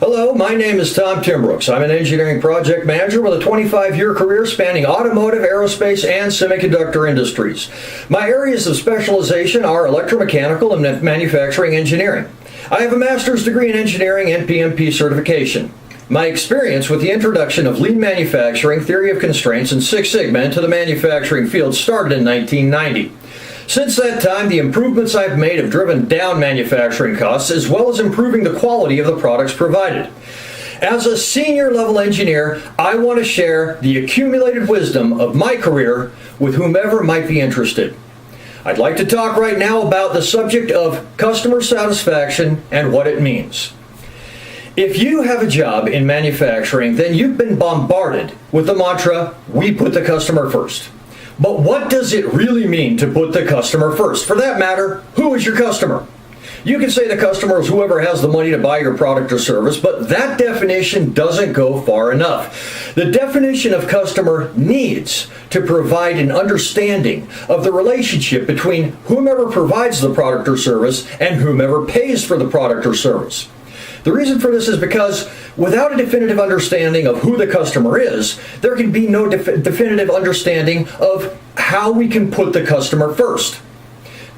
Hello, my name is Tom Timbrooks. I'm an engineering project manager with a 25-year career spanning automotive, aerospace, and semiconductor industries. My areas of specialization are electromechanical and manufacturing engineering. I have a master's degree in engineering and PMP certification. My experience with the introduction of lean manufacturing, theory of constraints, and Six Sigma into the manufacturing field started in 1990. Since that time, the improvements I've made have driven down manufacturing costs as well as improving the quality of the products provided. As a senior level engineer, I want to share the accumulated wisdom of my career with whomever might be interested. I'd like to talk right now about the subject of customer satisfaction and what it means. If you have a job in manufacturing, then you've been bombarded with the mantra, "We put the customer first." But what does it really mean to put the customer first? For that matter, who is your customer? You can say the customer is whoever has the money to buy your product or service, but that definition doesn't go far enough. The definition of customer needs to provide an understanding of the relationship between whomever provides the product or service and whomever pays for the product or service. The reason for this is because without a definitive understanding of who the customer is, there can be no definitive understanding of how we can put the customer first.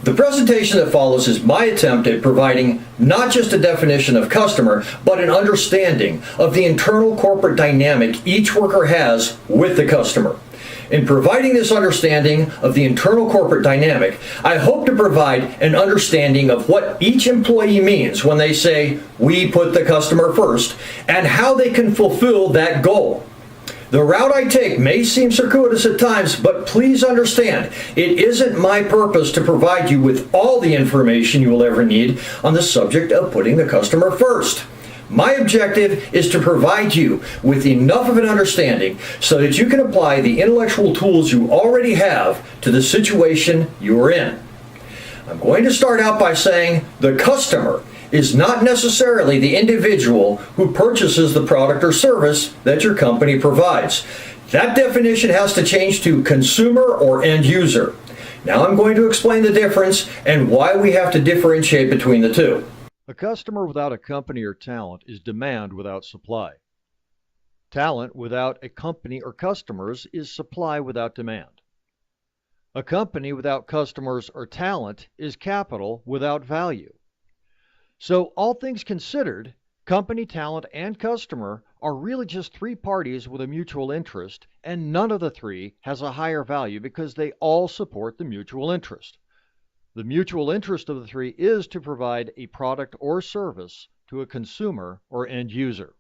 The presentation that follows is my attempt at providing not just a definition of customer, but an understanding of the internal corporate dynamic each worker has with the customer. In providing this understanding of the internal corporate dynamic, I hope to provide an understanding of what each employee means when they say, "We put the customer first," and how they can fulfill that goal. The route I take may seem circuitous at times, but please understand, it isn't my purpose to provide you with all the information you will ever need on the subject of putting the customer first. My objective is to provide you with enough of an understanding so that you can apply the intellectual tools you already have to the situation you're in. I'm going to start out by saying the customer is not necessarily the individual who purchases the product or service that your company provides. That definition has to change to consumer or end user. Now I'm going to explain the difference and why we have to differentiate between the two. A customer without a company or talent is demand without supply. Talent without a company or customers is supply without demand. A company without customers or talent is capital without value. So, all things considered, company, talent, and customer are really just three parties with a mutual interest, and none of the three has a higher value because they all support the mutual interest. The mutual interest of the three is to provide a product or service to a consumer or end user.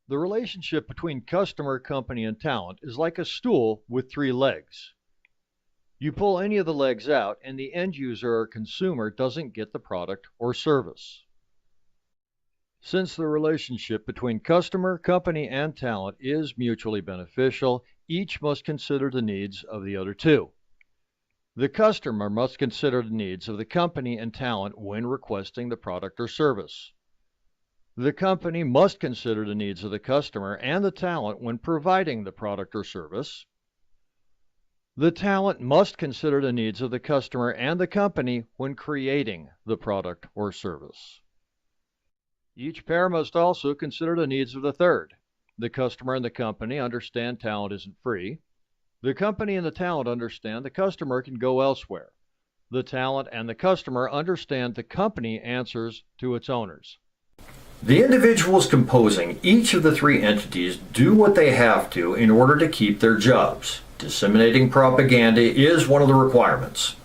The relationship between customer, company, and talent is like a stool with three legs. You pull any of the legs out and the end user or consumer doesn't get the product or service. Since the relationship between customer, company, and talent is mutually beneficial, each must consider the needs of the other two. The customer must consider the needs of the company and talent when requesting the product or service. The company must consider the needs of the customer and the talent when providing the product or service. The talent must consider the needs of the customer and the company when creating the product or service. Each pair must also consider the needs of the third. The customer and the company understand talent isn't free. The company and the talent understand the customer can go elsewhere. The talent and the customer understand the company answers to its owners. The individuals composing each of the three entities do what they have to in order to keep their jobs. Disseminating propaganda is one of the requirements.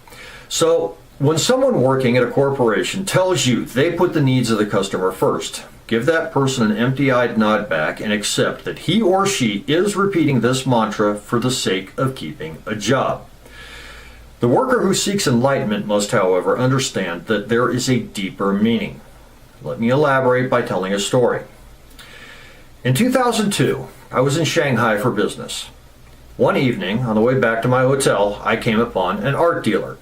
So, when someone working at a corporation tells you they put the needs of the customer first, give that person an empty-eyed nod back and accept that he or she is repeating this mantra for the sake of keeping a job. The worker who seeks enlightenment must, however, understand that there is a deeper meaning. Let me elaborate by telling a story. In 2002, I was in Shanghai for business. One evening, on the way back to my hotel, I came upon an art dealer.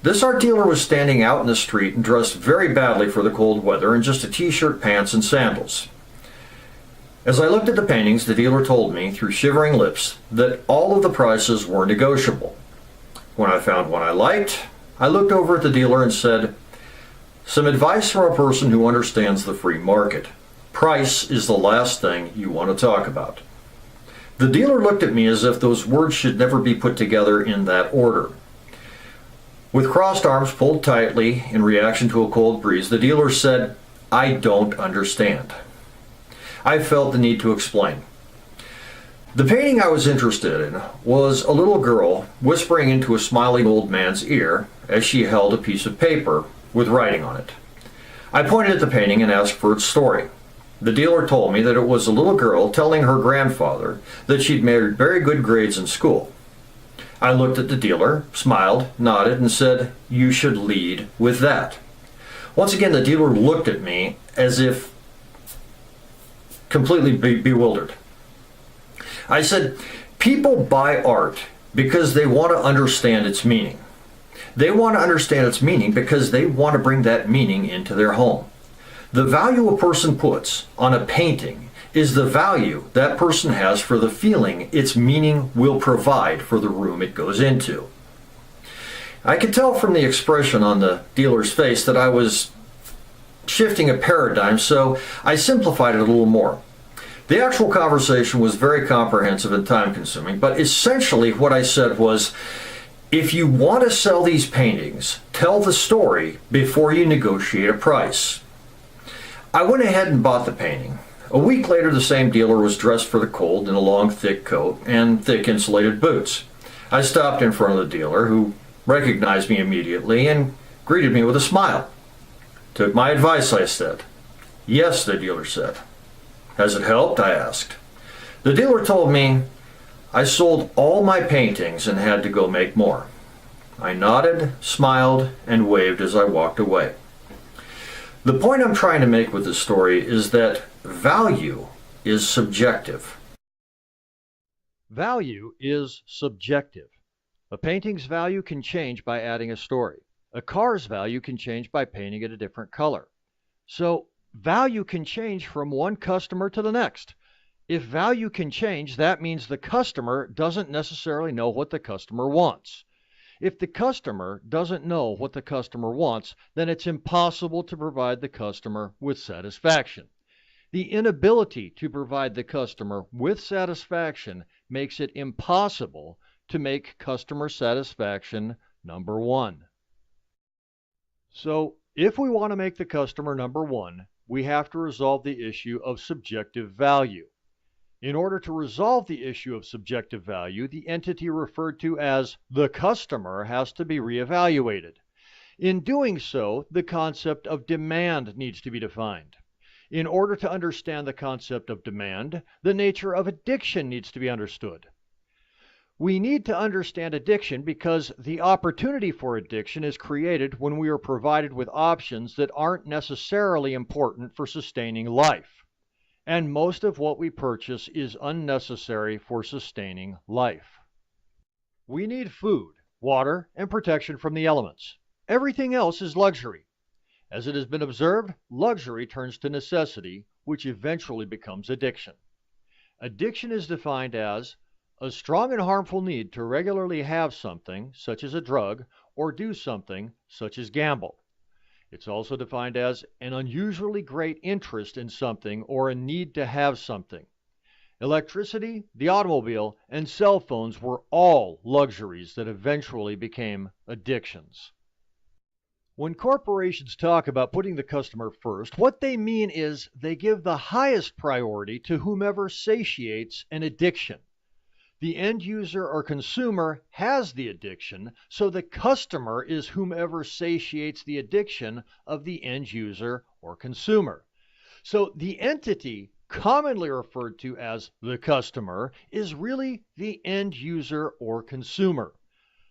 This art dealer was standing out in the street and dressed very badly for the cold weather in just a t-shirt, pants, and sandals. As I looked at the paintings, the dealer told me, through shivering lips, that all of the prices were negotiable. When I found one I liked, I looked over at the dealer and said, "Some advice from a person who understands the free market. Price is the last thing you want to talk about. The dealer looked at me as if those words should never be put together in that order. With crossed arms pulled tightly in reaction to a cold breeze, the dealer said, "I don't understand." I felt the need to explain. The painting I was interested in was a little girl whispering into a smiling old man's ear as she held a piece of paper with writing on it. I pointed at the painting and asked for its story. The dealer told me that it was a little girl telling her grandfather that she'd made very good grades in school. I looked at the dealer, smiled, nodded, and said, "You should lead with that." Once again, the dealer looked at me as if completely bewildered. I said, "People buy art because they want to understand its meaning. They want to understand its meaning because they want to bring that meaning into their home. The value a person puts on a painting is the value that person has for the feeling its meaning will provide for the room it goes into." I could tell from the expression on the dealer's face that I was shifting a paradigm, so I simplified it a little more. The actual conversation was very comprehensive and time-consuming, but essentially what I said was, if you want to sell these paintings, tell the story before you negotiate a price. I went ahead and bought the painting. A week later, the same dealer was dressed for the cold in a long, thick coat and thick insulated boots. I stopped in front of the dealer, who recognized me immediately and greeted me with a smile. "Took my advice," I said. "Yes," the dealer said. "Has it helped?" I asked. The dealer told me, "I sold all my paintings and had to go make more." I nodded, smiled, and waved as I walked away. The point I'm trying to make with this story is that value is subjective. Value is subjective. A painting's value can change by adding a story. A car's value can change by painting it a different color. So value can change from one customer to the next. If value can change, that means the customer doesn't necessarily know what the customer wants. If the customer doesn't know what the customer wants, then it's impossible to provide the customer with satisfaction. The inability to provide the customer with satisfaction makes it impossible to make customer satisfaction number one. So, if we want to make the customer number one, we have to resolve the issue of subjective value. In order to resolve the issue of subjective value, the entity referred to as the customer has to be reevaluated. In doing so, the concept of demand needs to be defined. In order to understand the concept of demand, the nature of addiction needs to be understood. We need to understand addiction because the opportunity for addiction is created when we are provided with options that aren't necessarily important for sustaining life. And most of what we purchase is unnecessary for sustaining life. We need food, water, and protection from the elements. Everything else is luxury. As it has been observed, luxury turns to necessity, which eventually becomes addiction. Addiction is defined as a strong and harmful need to regularly have something, such as a drug, or do something, such as gamble. It's also defined as an unusually great interest in something or a need to have something. Electricity, the automobile, and cell phones were all luxuries that eventually became addictions. When corporations talk about putting the customer first, what they mean is they give the highest priority to whomever satiates an addiction. The end user or consumer has the addiction, so the customer is whomever satiates the addiction of the end user or consumer. So the entity commonly referred to as the customer is really the end user or consumer.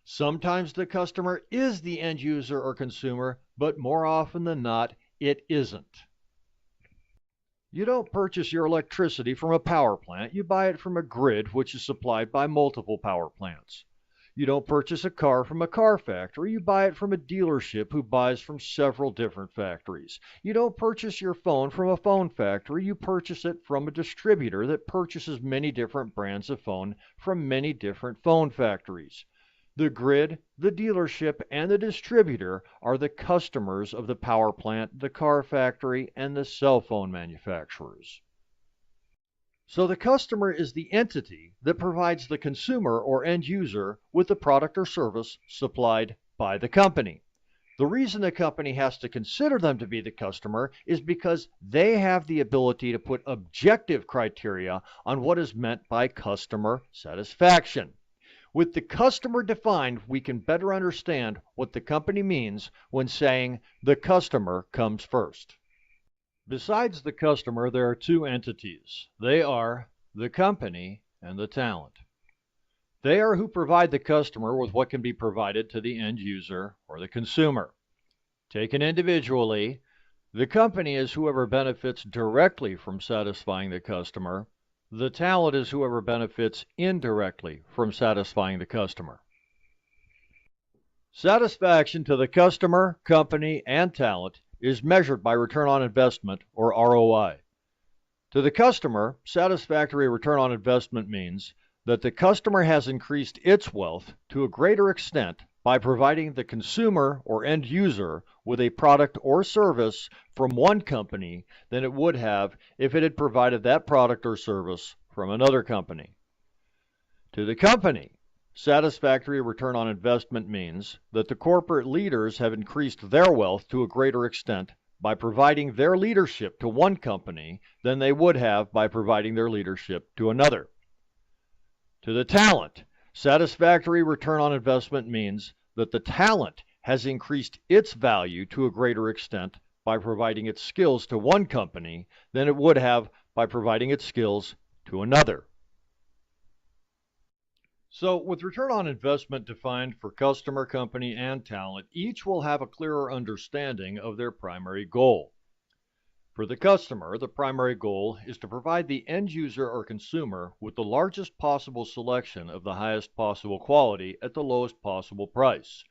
Sometimes the customer is the end user or consumer, but more often than not, it isn't. You don't purchase your electricity from a power plant. You buy it from a grid which is supplied by multiple power plants. You don't purchase a car from a car factory. You buy it from a dealership who buys from several different factories. You don't purchase your phone from a phone factory. You purchase it from a distributor that purchases many different brands of phone from many different phone factories. The grid, the dealership, and the distributor are the customers of the power plant, the car factory, and the cell phone manufacturers. So the customer is the entity that provides the consumer or end user with the product or service supplied by the company. The reason the company has to consider them to be the customer is because they have the ability to put objective criteria on what is meant by customer satisfaction. With the customer defined, we can better understand what the company means when saying the customer comes first. Besides the customer, there are two entities. They are the company and the talent. They are who provide the customer with what can be provided to the end user or the consumer. Taken individually, the company is whoever benefits directly from satisfying the customer. The talent is whoever benefits indirectly from satisfying the customer. Satisfaction to the customer, company, and talent is measured by return on investment, or ROI. To the customer, satisfactory return on investment means that the customer has increased its wealth to a greater extent by providing the consumer or end user with a product or service from one company than it would have if it had provided that product or service from another company. To the company, satisfactory return on investment means that the corporate leaders have increased their wealth to a greater extent by providing their leadership to one company than they would have by providing their leadership to another. To the talent, satisfactory return on investment means that the talent has increased its value to a greater extent by providing its skills to one company than it would have by providing its skills to another. So, with return on investment defined for customer, company, and talent, each will have a clearer understanding of their primary goal. For the customer, the primary goal is to provide the end user or consumer with the largest possible selection of the highest possible quality at the lowest possible price.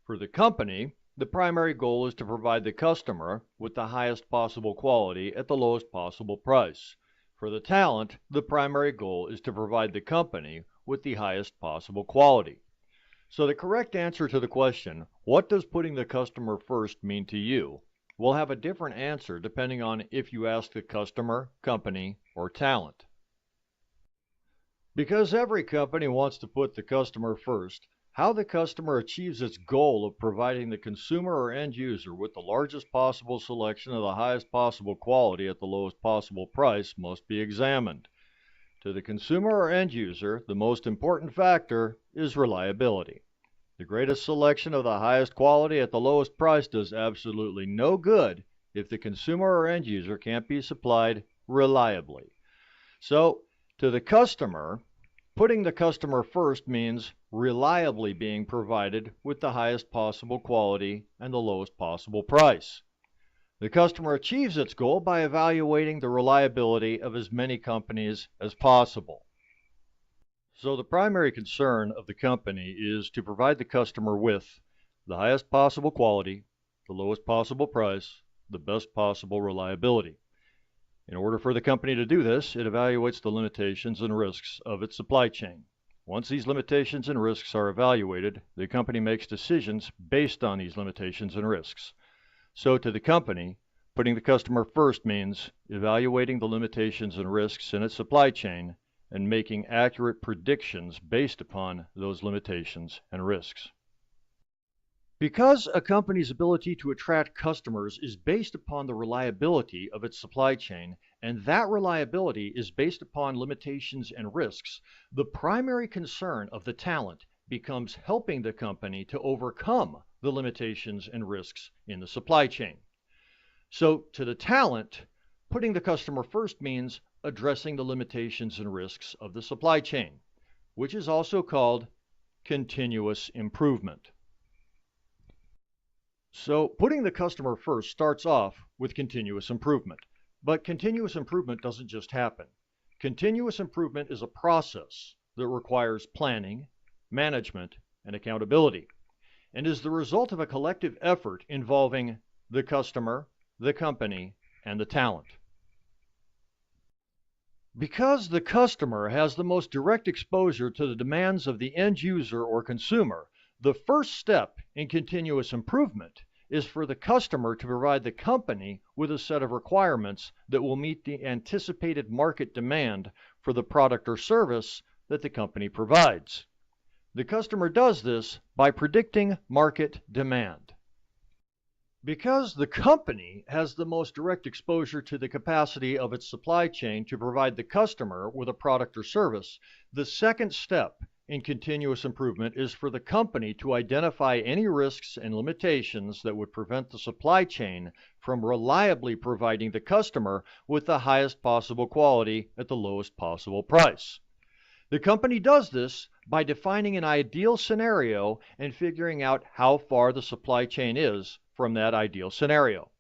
For the company, the primary goal is to provide the customer with the highest possible quality at the lowest possible price. For the talent, the primary goal is to provide the company with the highest possible quality. So the correct answer to the question, what does putting the customer first mean to you, will have a different answer depending on if you ask the customer, company, or talent. Because every company wants to put the customer first, how the customer achieves its goal of providing the consumer or end user with the largest possible selection of the highest possible quality at the lowest possible price must be examined. To the consumer or end user, the most important factor is reliability. The greatest selection of the highest quality at the lowest price does absolutely no good if the consumer or end user can't be supplied reliably. So, to the customer, putting the customer first means reliably being provided with the highest possible quality and the lowest possible price. The customer achieves its goal by evaluating the reliability of as many companies as possible. So the primary concern of the company is to provide the customer with the highest possible quality, the lowest possible price, the best possible reliability. In order for the company to do this, it evaluates the limitations and risks of its supply chain. Once these limitations and risks are evaluated, the company makes decisions based on these limitations and risks. So to the company, putting the customer first means evaluating the limitations and risks in its supply chain and making accurate predictions based upon those limitations and risks. Because a company's ability to attract customers is based upon the reliability of its supply chain, and that reliability is based upon limitations and risks, the primary concern of the talent becomes helping the company to overcome the limitations and risks in the supply chain. So to the talent, putting the customer first means addressing the limitations and risks of the supply chain, which is also called continuous improvement. So putting the customer first starts off with continuous improvement. But continuous improvement doesn't just happen. Continuous improvement is a process that requires planning, management, and accountability, and is the result of a collective effort involving the customer, the company, and the talent. Because the customer has the most direct exposure to the demands of the end user or consumer, the first step in continuous improvement is for the customer to provide the company with a set of requirements that will meet the anticipated market demand for the product or service that the company provides. The customer does this by predicting market demand. Because the company has the most direct exposure to the capacity of its supply chain to provide the customer with a product or service, the second step in continuous improvement is for the company to identify any risks and limitations that would prevent the supply chain from reliably providing the customer with the highest possible quality at the lowest possible price. The company does this by defining an ideal scenario and figuring out how far the supply chain is from that ideal scenario.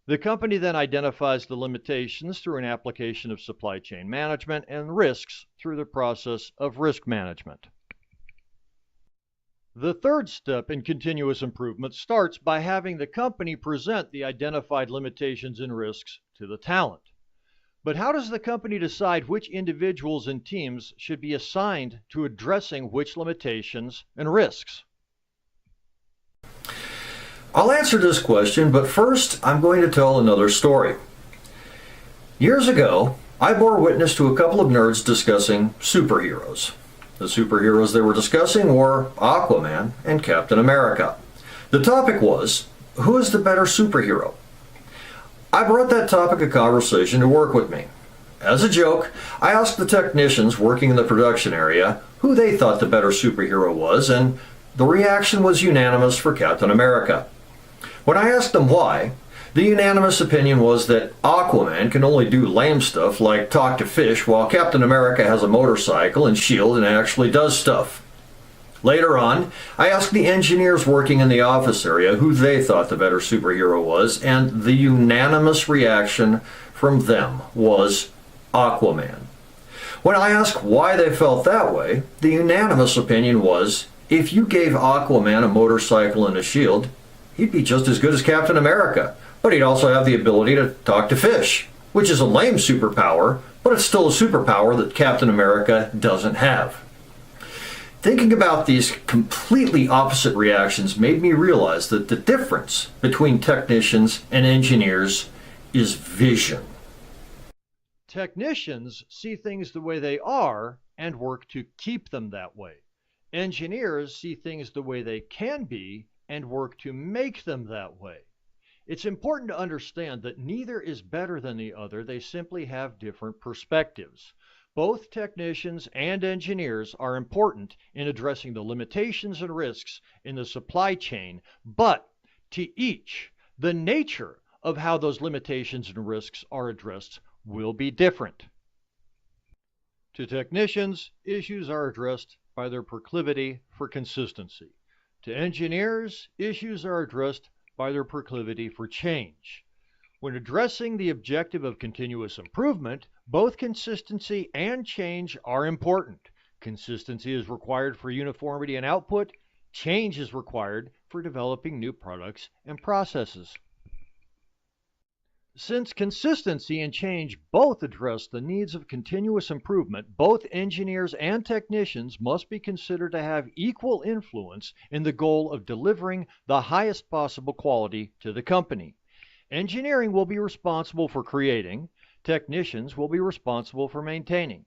The company then identifies the limitations through an application of supply chain management and risks through the process of risk management. The third step in continuous improvement starts by having the company present the identified limitations and risks to the talent. But how does the company decide which individuals and teams should be assigned to addressing which limitations and risks? I'll answer this question, but first I'm going to tell another story. Years ago, I bore witness to a couple of nerds discussing superheroes. The superheroes they were discussing were Aquaman and Captain America. The topic was, who is the better superhero? I brought that topic of conversation to work with me. As a joke, I asked the technicians working in the production area who they thought the better superhero was, and the reaction was unanimous for Captain America. When I asked them why, the unanimous opinion was that Aquaman can only do lame stuff like talk to fish, while Captain America has a motorcycle and shield and actually does stuff. Later on, I asked the engineers working in the office area who they thought the better superhero was, and the unanimous reaction from them was Aquaman. When I asked why they felt that way, the unanimous opinion was, if you gave Aquaman a motorcycle and a shield, he'd be just as good as Captain America, but he'd also have the ability to talk to fish, which is a lame superpower, but it's still a superpower that Captain America doesn't have. Thinking about these completely opposite reactions made me realize that the difference between technicians and engineers is vision. Technicians see things the way they are and work to keep them that way. Engineers see things the way they can be and work to make them that way. It's important to understand that neither is better than the other, they simply have different perspectives. Both technicians and engineers are important in addressing the limitations and risks in the supply chain, but to each, the nature of how those limitations and risks are addressed will be different. To technicians, issues are addressed by their proclivity for consistency. To engineers, issues are addressed by their proclivity for change. When addressing the objective of continuous improvement, both consistency and change are important. Consistency is required for uniformity in output. Change is required for developing new products and processes. Since consistency and change both address the needs of continuous improvement, both engineers and technicians must be considered to have equal influence in the goal of delivering the highest possible quality to the company. Engineering will be responsible for creating, technicians will be responsible for maintaining.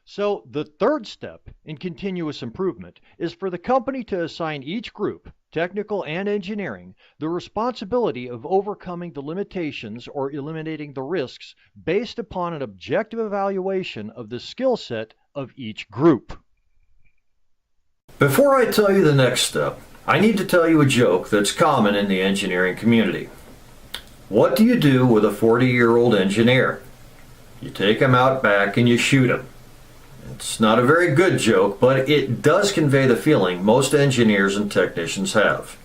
So the third step in continuous improvement is for the company to assign each group, technical and engineering, the responsibility of overcoming the limitations or eliminating the risks based upon an objective evaluation of the skill set of each group. Before I tell you the next step, I need to tell you a joke that's common in the engineering community. What do you do with a 40-year-old engineer? You take him out back and you shoot him. It's not a very good joke, but it does convey the feeling most engineers and technicians have.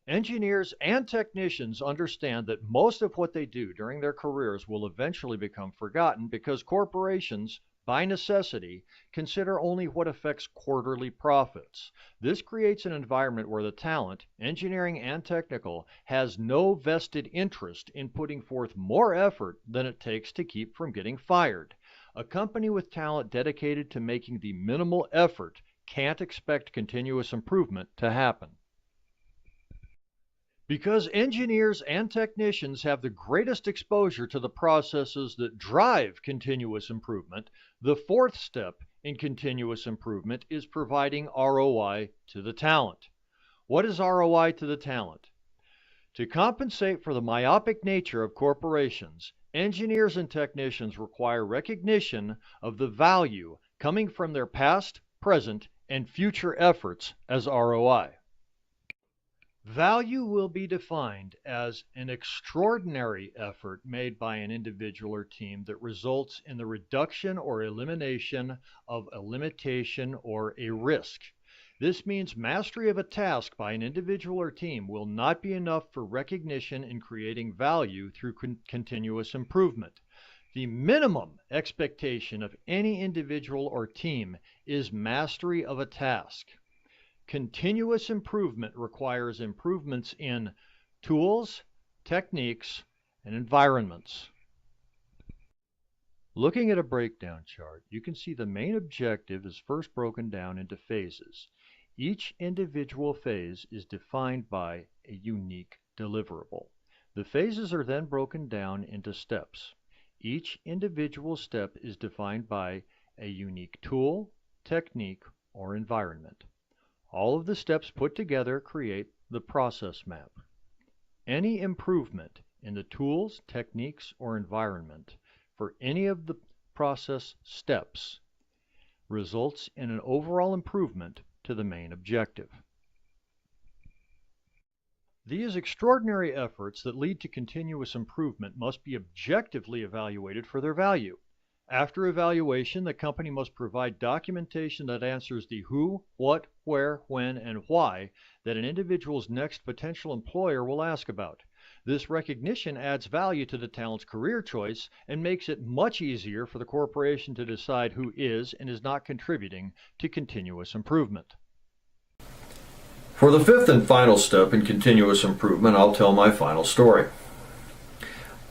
Engineers and technicians understand that most of what they do during their careers will eventually become forgotten because corporations, by necessity, consider only what affects quarterly profits. This creates an environment where the talent, engineering and technical, has no vested interest in putting forth more effort than it takes to keep from getting fired. A company with talent dedicated to making the minimal effort can't expect continuous improvement to happen. Because engineers and technicians have the greatest exposure to the processes that drive continuous improvement, the fourth step in continuous improvement is providing ROI to the talent. What is ROI to the talent? To compensate for the myopic nature of corporations, engineers and technicians require recognition of the value coming from their past, present, and future efforts as ROI. Value will be defined as an extraordinary effort made by an individual or team that results in the reduction or elimination of a limitation or a risk. This means mastery of a task by an individual or team will not be enough for recognition in creating value through continuous improvement. The minimum expectation of any individual or team is mastery of a task. Continuous improvement requires improvements in tools, techniques, and environments. Looking at a breakdown chart, you can see the main objective is first broken down into phases. Each individual phase is defined by a unique deliverable. The phases are then broken down into steps. Each individual step is defined by a unique tool, technique, or environment. All of the steps put together create the process map. Any improvement in the tools, techniques, or environment for any of the process steps results in an overall improvement to the main objective. These extraordinary efforts that lead to continuous improvement must be objectively evaluated for their value. After evaluation, the company must provide documentation that answers the who, what, where, when, and why that an individual's next potential employer will ask about. This recognition adds value to the talent's career choice and makes it much easier for the corporation to decide who is and is not contributing to continuous improvement. For the fifth and final step in continuous improvement, I'll tell my final story.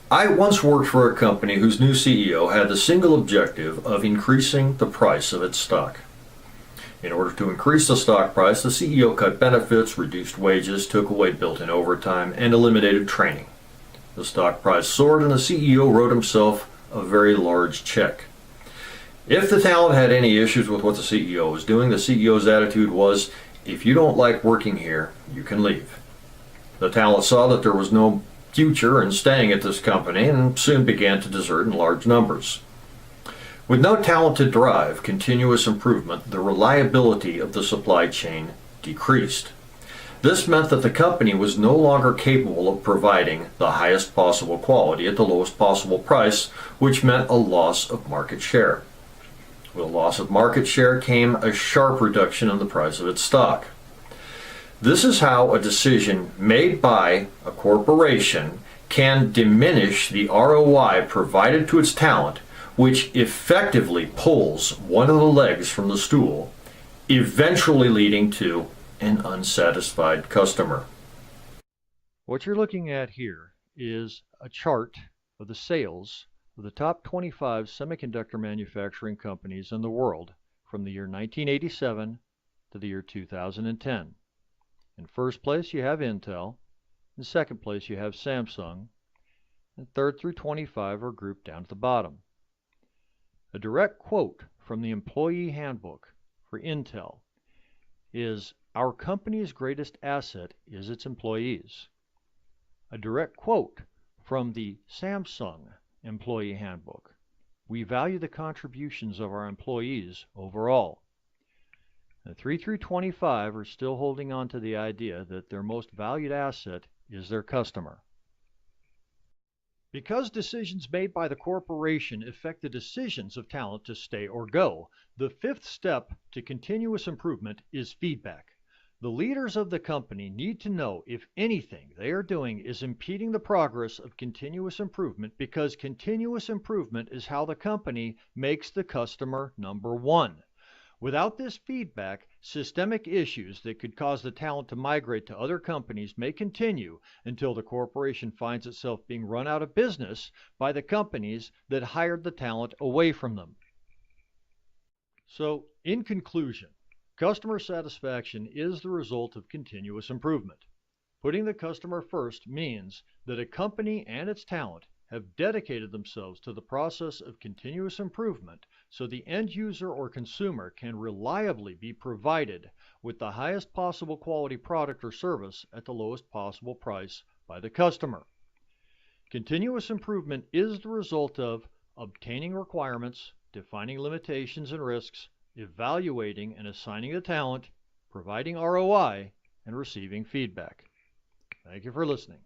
I once worked for a company whose new CEO had the single objective of increasing the price of its stock. In order to increase the stock price, the CEO cut benefits, reduced wages, took away built-in overtime, and eliminated training. The stock price soared and the CEO wrote himself a very large check. If the talent had any issues with what the CEO was doing, the CEO's attitude was, if you don't like working here, you can leave. The talent saw that there was no future in staying at this company and soon began to desert in large numbers. With no talent to drive continuous improvement, the reliability of the supply chain decreased. This meant that the company was no longer capable of providing the highest possible quality at the lowest possible price, which meant a loss of market share. With a loss of market share came a sharp reduction in the price of its stock. This is how a decision made by a corporation can diminish the ROI provided to its talent, which effectively pulls one of the legs from the stool, eventually leading to an unsatisfied customer. What you're looking at here is a chart of the sales of the top 25 semiconductor manufacturing companies in the world from the year 1987 to the year 2010. In first place, you have Intel. In second place, you have Samsung. And third through 25 are grouped down at the bottom. A direct quote from the employee handbook for Intel is, "Our company's greatest asset is its employees." A direct quote from the Samsung employee handbook, "We value the contributions of our employees overall." The 3 through 25 are still holding on to the idea that their most valued asset is their customer. Because decisions made by the corporation affect the decisions of talent to stay or go, the fifth step to continuous improvement is feedback. The leaders of the company need to know if anything they are doing is impeding the progress of continuous improvement, because continuous improvement is how the company makes the customer number one. Without this feedback, systemic issues that could cause the talent to migrate to other companies may continue until the corporation finds itself being run out of business by the companies that hired the talent away from them. So, in conclusion, customer satisfaction is the result of continuous improvement. Putting the customer first means that a company and its talent have dedicated themselves to the process of continuous improvement so the end user or consumer can reliably be provided with the highest possible quality product or service at the lowest possible price by the customer. Continuous improvement is the result of obtaining requirements, defining limitations and risks, evaluating and assigning the talent, providing ROI, and receiving feedback. Thank you for listening.